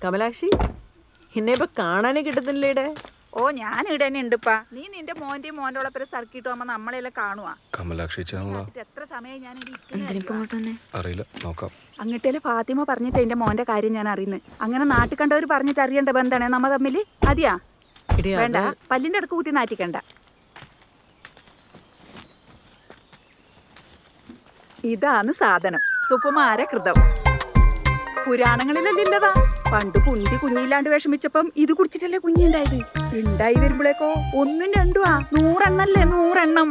കമലാക്ഷി, എന്നെ ഇപ്പൊ കാണാനേ കിട്ടുന്നില്ലേടെ. ഓ ഞാൻ ഇവിടെ തന്നെ ഉണ്ടിപ്പാ. നീ നിന്റെ മോന്റെയും മോന്റെ ഓളപ്പുറം സർക്കിട്ട് പോകുമ്പോ നമ്മളെല്ലാം കാണുവാ. കമലാക്ഷി എത്ര സമയം ഞാൻ അറിയില്ല, നോക്കാം. അങ്ങട്ടേല് ഫാത്തിമ പറഞ്ഞിട്ട് എന്റെ മോന്റെ കാര്യം ഞാൻ അറിയുന്നു. അങ്ങനെ നാട്ടിൽ കണ്ടവർ പറഞ്ഞിട്ട് അറിയേണ്ട ബന്ധാണ് നമ്മ തമ്മില്. മതിയാ? വേണ്ട, പല്ലിന്റെ അടുക്ക് കൂത്തി നാറ്റിക്കണ്ട. ഇതാണ് സാധനം, സുകുമാര കൃതം. പുരാണങ്ങളിലല്ലതാ. പണ്ട് കുന്തി കുഞ്ഞില്ലാണ്ട് വിഷമിച്ചപ്പം ഇത് കുടിച്ചിട്ടല്ലേ കുഞ്ഞുണ്ടായത്. ഉണ്ടായി വരുമ്പോഴേക്കോ 1 2 100 എണ്ണല്ലേ, 100 എണ്ണം.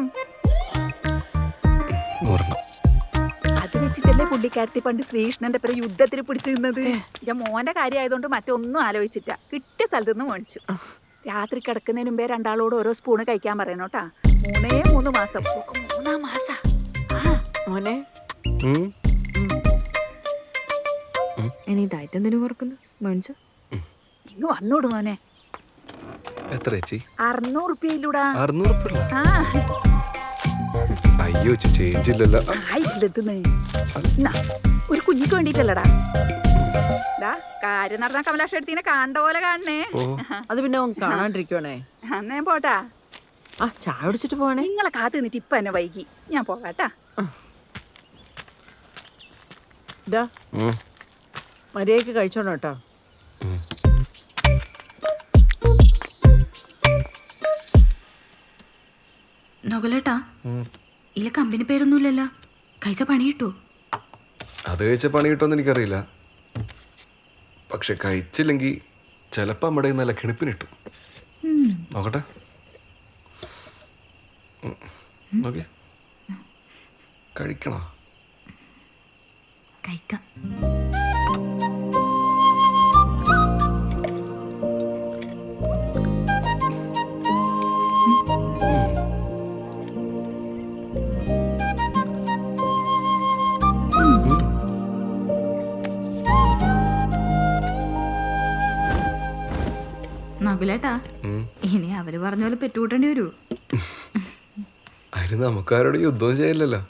അത് വെച്ചിട്ടല്ലേ പുള്ളിക്കാരത്തി പണ്ട് ശ്രീകൃഷ്ണന്റെ പേര് യുദ്ധത്തിന് പിടിച്ചു നിന്നത്. ഞാൻ മോന്റെ കാര്യം ആയതുകൊണ്ട് മറ്റൊന്നും ആലോചിച്ചിട്ട. കിട്ടിയ സ്ഥലത്ത് നിന്ന് മേടിച്ചു. രാത്രി കിടക്കുന്നതിന് മുമ്പേ രണ്ടാളോട് ഓരോ സ്പൂണ് കഴിക്കാൻ പറയണോട്ടാ. 3 മാസം. 3 മാസം. മോനെ, ഇങ്ങ് വന്നോട് മോനെ. എത്ര ചേച്ചി? 600 രൂപയിലൂടാ. 600 അയ്യോ ചേഞ്ച് ഇല്ലല്ലോ. ഒരു കുഞ്ഞിക്ക് വേണ്ടിട്ടല്ലടാ. കാര്യം നടന്ന കമലാക്ഷി എടുത്തിനെ കാണണ്ട പോലെ കാണണേ. അത് പിന്നെ കാണാണ്ടിരിക്കുവാണേ. അന്നേ പോട്ടാ. ചായ കുടിച്ചിട്ട് പോവാണേ. നിങ്ങളെ കാത്തു നിന്നിട്ട് ഇപ്പൊ എന്നെ വൈകി. ഞാൻ പോകാട്ടാ. മര്യാദക്ക് കഴിച്ചോണം കേട്ടോ. നകുലേട്ടാ, ഇല്ല കമ്പനി പേരൊന്നുമില്ലല്ലോ. കഴിച്ച പണി കിട്ടൂ? അത് കഴിച്ച പണി കിട്ടുമെന്ന് എനിക്കറിയില്ല. പക്ഷെ കഴിച്ചില്ലെങ്കിൽ ചിലപ്പോൾ നമ്മുടെ നല്ല കിണിപ്പിനിട്ടു. നോക്കട്ടെ. നോക്കി കഴിക്കണോ? കഴിക്കാം. നകുലേട്ടാ, ഇനി അവര് പറഞ്ഞ പോലെ പെറ്റുകൂട്ടേണ്ടി വരൂ. അതിന് നമുക്കാരോട് യുദ്ധം ചെയ്യില്ലല്ലോ.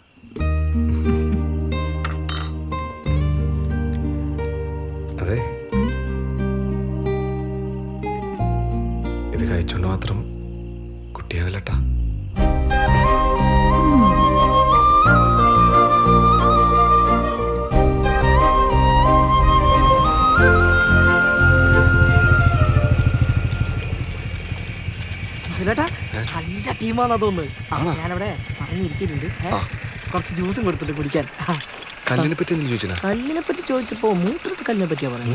അതെ, ഇത് കഴിച്ചോണ്ട് മാത്രം കുട്ടിയാവില്ലട്ടാ. നല്ല ടീമാണെന്ന് തോന്നുന്നു. ഞാനവിടെ പറഞ്ഞിരിക്കുന്നുണ്ട്. കുറച്ച് ജ്യൂസും കൊടുത്തിട്ട് കുടിക്കാൻ. കല്ലിനെ പറ്റി കല്ലിനെ പറ്റി ചോദിച്ചപ്പോ മൂത്രത്തിൽ കല്ലിനെ പറ്റിയാ പറഞ്ഞു.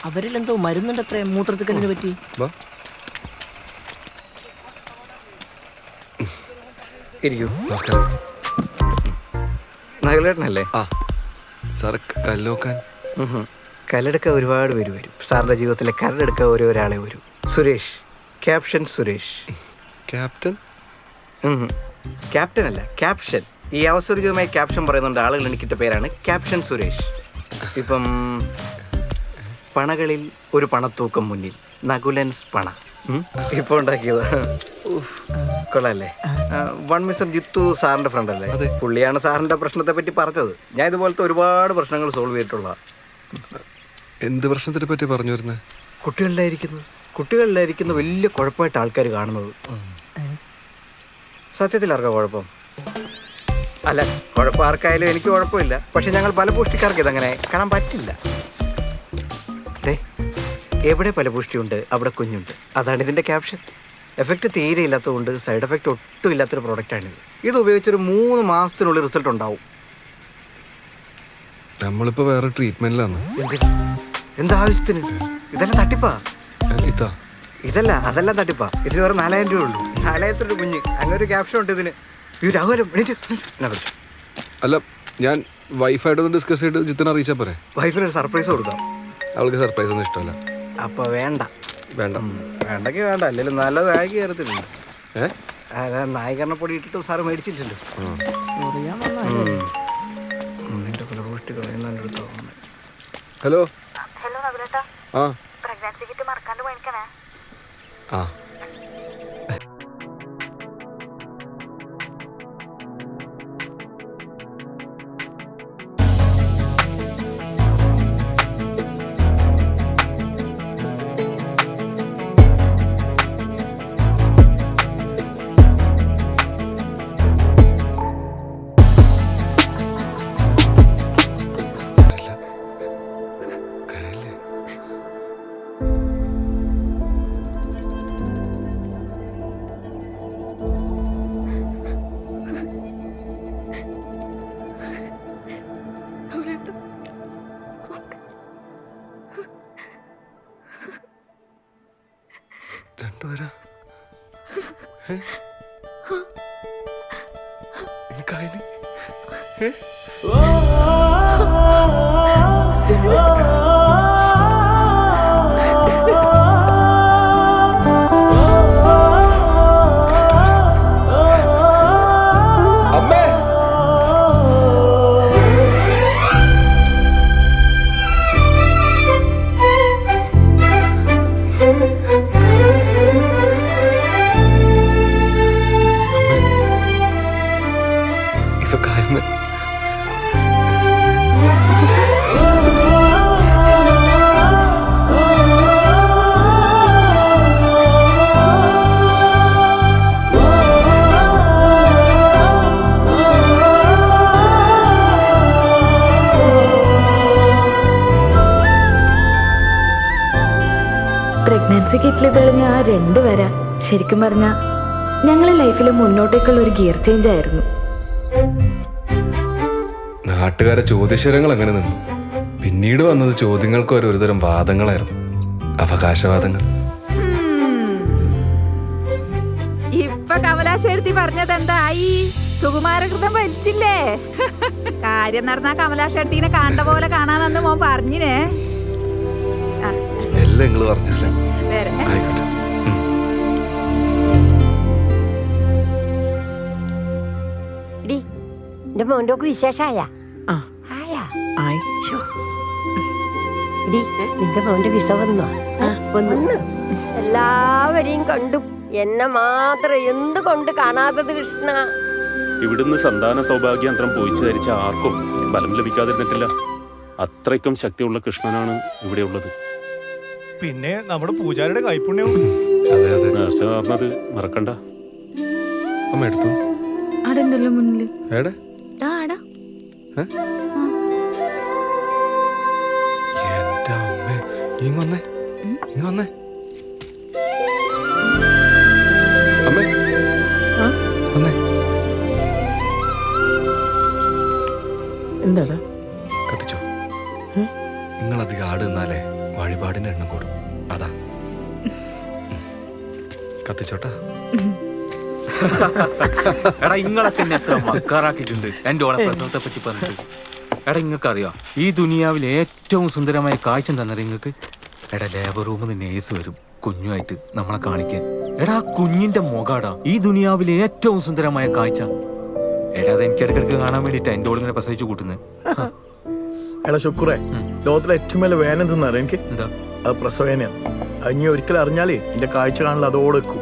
അവരിലെന്തോ മരുന്നുണ്ട് അത്ര മൂത്രത്തിൽ കല്ലിനെ പറ്റി. നഗലേട്ടനല്ലേ? കല്ലെടുക്കാൻ ഒരുപാട് പേര് വരും. സാറിന്റെ ജീവിതത്തിലെ കരടെടുക്കാൻ ഒരാളെ വരും. സുരേഷ്, ക്യാപ്ഷൻ സുരേഷ്. ക്യാപ്റ്റൻ അല്ല, ക്യാപ്ഷൻ. ഈ അവസരമായി ക്യാപ്ഷൻ പറയുന്നുണ്ട് ആളുകൾ എനിക്കിട്ട പേരാണ് ക്യാപ്ഷൻ സുരേഷ്. ഇപ്പം പണകളിൽ ഒരു പണത്തൂക്കം മുന്നിൽ, നകുലൻസ് പണ ഇപ്പൊ ഉണ്ടാക്കിയത്. കൊള്ളാല്ലേ? വൺ മിസ്റ്റർ ജിത്തു സാറിന്റെ ഫ്രണ്ട് അല്ലേ? പുള്ളിയാണ് സാറിന്റെ പ്രശ്നത്തെ പറ്റി പറഞ്ഞത്. ഞാൻ ഇതുപോലത്തെ ഒരുപാട് പ്രശ്നങ്ങൾ സോൾവ് ചെയ്തിട്ടുള്ള. എന്ത് പ്രശ്നത്തിനെ പറ്റി പറഞ്ഞു വരുന്നത്? കുട്ടികളിലായിരിക്കുന്ന വലിയ കുഴപ്പമായിട്ട് ആൾക്കാർ കാണുന്നത്. സത്യത്തിൽ ആർക്കാ കുഴപ്പം? അല്ല, കുഴപ്പം ആർക്കായാലും എനിക്ക് കുഴപ്പമില്ല. പക്ഷെ ഞങ്ങൾ ഫലപുഷ്ടിക്കാർക്ക് ഇതങ്ങനെ കാണാൻ പറ്റില്ല. എവിടെ ഫലപുഷ്ടിയുണ്ട് അവിടെ കുഞ്ഞുണ്ട്. അതാണ് ഇതിൻ്റെ ക്യാപ്ഷൻ. എഫക്റ്റ് തീരെ ഇല്ലാത്തതുകൊണ്ട് സൈഡ് എഫക്റ്റ് ഒട്ടും ഇല്ലാത്തൊരു പ്രോഡക്റ്റാണിത്. ഇത് ഉപയോഗിച്ചൊരു 3 മാസത്തിനുള്ളിൽ റിസൾട്ട് ഉണ്ടാവും. നമ്മളിപ്പോൾ വേറെ ട്രീറ്റ്മെന്റിലാണ്. എന്താവശ്യത്തിന്? ഇതെല്ലാം തട്ടിപ്പാ. അതെല്ലാം തട്ടിപ്പാ. ഇതിന് വേറെ 4000 രൂപ ഉള്ളൂ. 4000 രൂപ കുഞ്ഞ്. അങ്ങനെ ഒരു ക്യാപ്ഷൻ ഉണ്ട് ഇതിന്. അല്ല, ഞാൻ വൈഫായിട്ടൊന്ന് ഡിസ്കസ് ചെയ്തിട്ട് ജിത്തിനെ അറിയിച്ചാൽ പോരെ? വൈഫിനൊരു സർപ്രൈസ് കൊടുക്കാം. അവൾക്ക് സർപ്രൈസ് ഒന്നും ഇഷ്ടമല്ല. അപ്പൊ വേണ്ടെങ്കിൽ വേണ്ട. അല്ലെങ്കിൽ നല്ല നായിക കയറത്തില്ല. നായികരണ പൊടി ഇട്ടിട്ടും സാറ് മേടിച്ചില്ലല്ലോ. ഹലോ. ആ ആ എനിക്കായിന് അമ്മേ ഇവക്കായ്മ പ്രഗ്നൻസി കിറ്റിൽ തെളിഞ്ഞ ആ 2 വര ശരിക്കും പറഞ്ഞ ഞങ്ങളെ ലൈഫിൽ മുന്നോട്ടേക്കുള്ള ഒരു ഗിയർ ചേഞ്ച് ആയിരുന്നു. നാട്ടുകാരെ ചോദ്യശരങ്ങൾ അങ്ങനെ നിന്നു. പിന്നീട് വന്നത് ചോദ്യങ്ങൾക്ക് ഒരുതരം വാദങ്ങളായിരുന്നു, അവകാശവാദങ്ങൾ. ഇപ്പൊ കമലാശ്ശേരി പറഞ്ഞത് എന്തായി? സുകുമാരകൃതം വലിച്ചില്ലേ? കാര്യം നടന്ന കമലാശ്ശേരിനെ കണ്ട പോലെ കാണാനെന്ന് മോൻ പറഞ്ഞിനെ. എല്ലാം നിങ്ങൾ പറഞ്ഞല്ലേ. വേറെ ആയിക്കോട്ടെ. എന്റെ മോന്റെ ഒക്കെ വിശേഷായ ആ ആയി. നിന്റെ മോന്റെ വിസ വന്നോ? വന്നു. എല്ലാവരെയും കണ്ടു, എന്നെ മാത്രം എന്തുകൊണ്ട് കാണാത്തത് കൃഷ്ണ? ഇവിടുന്ന് സന്താന സൗഭാഗ്യന്ത്രം പോയിച്ചു ധരിച്ച ആർക്കും ബലം ലഭിക്കാതിരുന്നിട്ടില്ല. അത്രയ്ക്കും ശക്തിയുള്ള കൃഷ്ണനാണ് ഇവിടെ ഉള്ളത്. പിന്നെ നമ്മുടെ പൂജാരിയുടെ കൈപ്പുണ്യവും. അതെ അതെ. നേർച്ച പറഞ്ഞത് മറക്കണ്ട. അമ്മ എടുത്തു. അവിടെ ഉണ്ടല്ലോ മുന്നിൽ. എടെ ആടാ. എന്റെ അമ്മേ, ഇങ്ങൊന്നേ ഇങ്ങൊന്നേ. അമ്മേ വന്നേ. എന്താടാ? കത്തിച്ചോ. നിങ്ങളധികം ആട് നിന്നാലേ വഴിപാടിന്റെ എണ്ണം കൂടും, അതാ. കത്തിച്ചോട്ടാ. എടാ ഇങ്ങളൊക്കെ എന്നെ എത്ര മക്കാറാക്കിയിട്ടുണ്ട് എന്റെ ഓളെ പ്രസവത്തെ പറ്റി പറഞ്ഞിട്ട്. എടാ ഇങ്ങക്ക് അറിയാം ഈ ദുനിയാവിൽ ഏറ്റവും സുന്ദരമായ കാഴ്ച തന്നത് ഇങ്ങക്ക്? എടാ ലേബർ റൂമിൽ നിന്ന് നേഴ്സ് വരും കുഞ്ഞുമായിട്ട് നമ്മളെ കാണിക്കാൻ. എടാ ആ കുഞ്ഞിന്റെ മുഖാടാ ഈ ദുനിയാവിലെ ഏറ്റവും സുന്ദരമായ കാഴ്ച. എടാ അത് എനിക്ക് ഇടയ്ക്കിടയ്ക്ക് കാണാൻ വേണ്ടിട്ടാ എന്റെ ഓളിങ്ങനെ പ്രസവിച്ചു കൂട്ടുന്നത്. എടാ ശുക്രേ, ലോകത്തിലെ ഏറ്റവും വലിയ വേന എന്തെന്നറിയാം എനിക്ക്? എന്താ? അത് പ്രസവേനയാണ്. അത് ഇനി ഒരിക്കലും അറിഞ്ഞാലേ എന്റെ കാഴ്ച കാണൽ അതോടെ വെക്കും.